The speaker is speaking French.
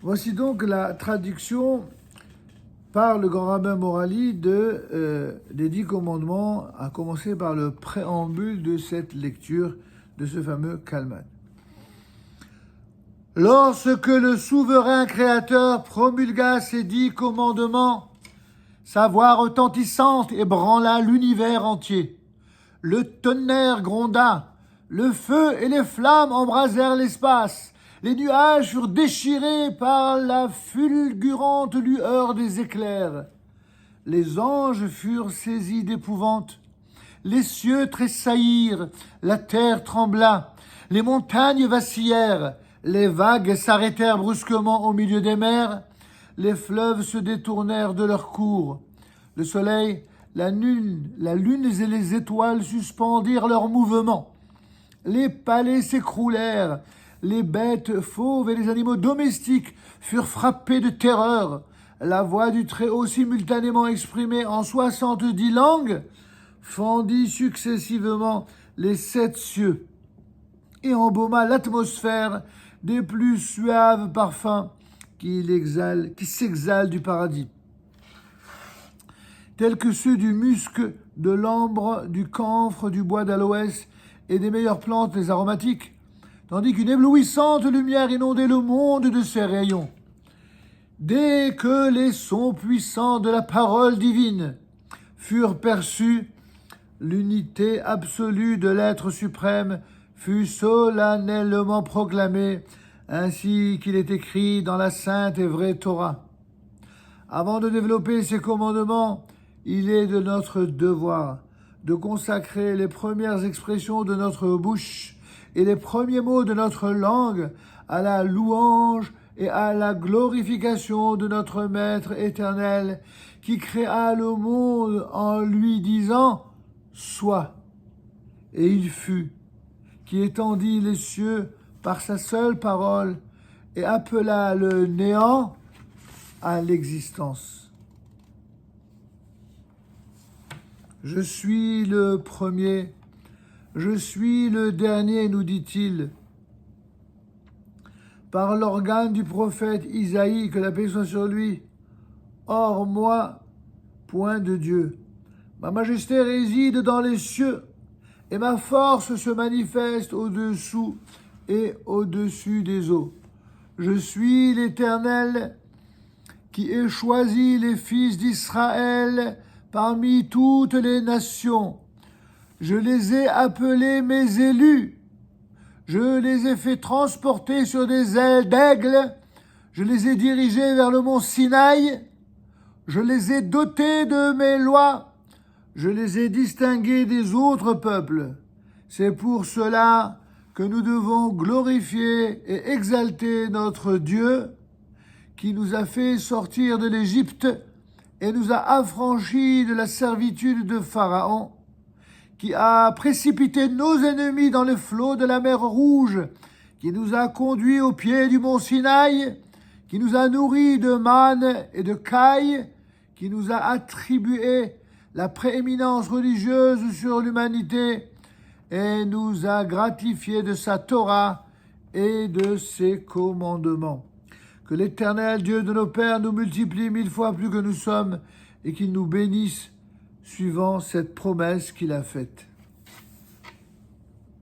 Voici donc la traduction par le grand rabbin Morali des 10 commandements, à commencer par le préambule de cette lecture de ce fameux Kalman. Lorsque le souverain créateur promulgua ces 10 commandements, sa voix retentissante ébranla l'univers entier. Le tonnerre gronda, le feu et les flammes embrasèrent l'espace. Les nuages furent déchirés par la fulgurante lueur des éclairs. Les anges furent saisis d'épouvante. Les cieux tressaillirent, la terre trembla, les montagnes vacillèrent, les vagues s'arrêtèrent brusquement au milieu des mers, les fleuves se détournèrent de leur cours. Le soleil, la lune et les étoiles suspendirent leur mouvement. Les palais s'écroulèrent, les bêtes fauves et les animaux domestiques furent frappés de terreur. La voix du Très-Haut, simultanément exprimée en 70 langues, fendit successivement les 7 cieux et embauma l'atmosphère des plus suaves parfums qui s'exhalent du paradis, tels que ceux du musc, de l'ambre, du camphre, du bois d'aloès et des meilleures plantes les aromatiques, tandis qu'une éblouissante lumière inondait le monde de ses rayons. Dès que les sons puissants de la parole divine furent perçus, l'unité absolue de l'être suprême fut solennellement proclamée, ainsi qu'il est écrit dans la sainte et vraie Torah. Avant de développer ces commandements, il est de notre devoir de consacrer les premières expressions de notre bouche et les premiers mots de notre langue à la louange et à la glorification de notre Maître éternel qui créa le monde en lui disant « Sois ». Et il fut, qui étendit les cieux par sa seule parole et appela le néant à l'existence. Je suis le premier, je suis le dernier, nous dit-il, par l'organe du prophète Isaïe, que la paix soit sur lui. Or moi, point de Dieu. Ma majesté réside dans les cieux, et ma force se manifeste au-dessous et au-dessus des eaux. Je suis l'Éternel qui ai choisi les fils d'Israël parmi toutes les nations. Je les ai appelés mes élus. Je les ai fait transporter sur des ailes d'aigle. Je les ai dirigés vers le mont Sinaï. Je les ai dotés de mes lois. Je les ai distingués des autres peuples. C'est pour cela que nous devons glorifier et exalter notre Dieu qui nous a fait sortir de l'Égypte et nous a affranchis de la servitude de Pharaon, qui a précipité nos ennemis dans le flot de la mer Rouge, qui nous a conduits au pied du mont Sinaï, qui nous a nourris de manne et de caille, qui nous a attribué la prééminence religieuse sur l'humanité et nous a gratifiés de sa Torah et de ses commandements. Que l'Éternel Dieu de nos pères nous multiplie 1000 fois plus que nous sommes et qu'il nous bénisse suivant cette promesse qu'il a faite.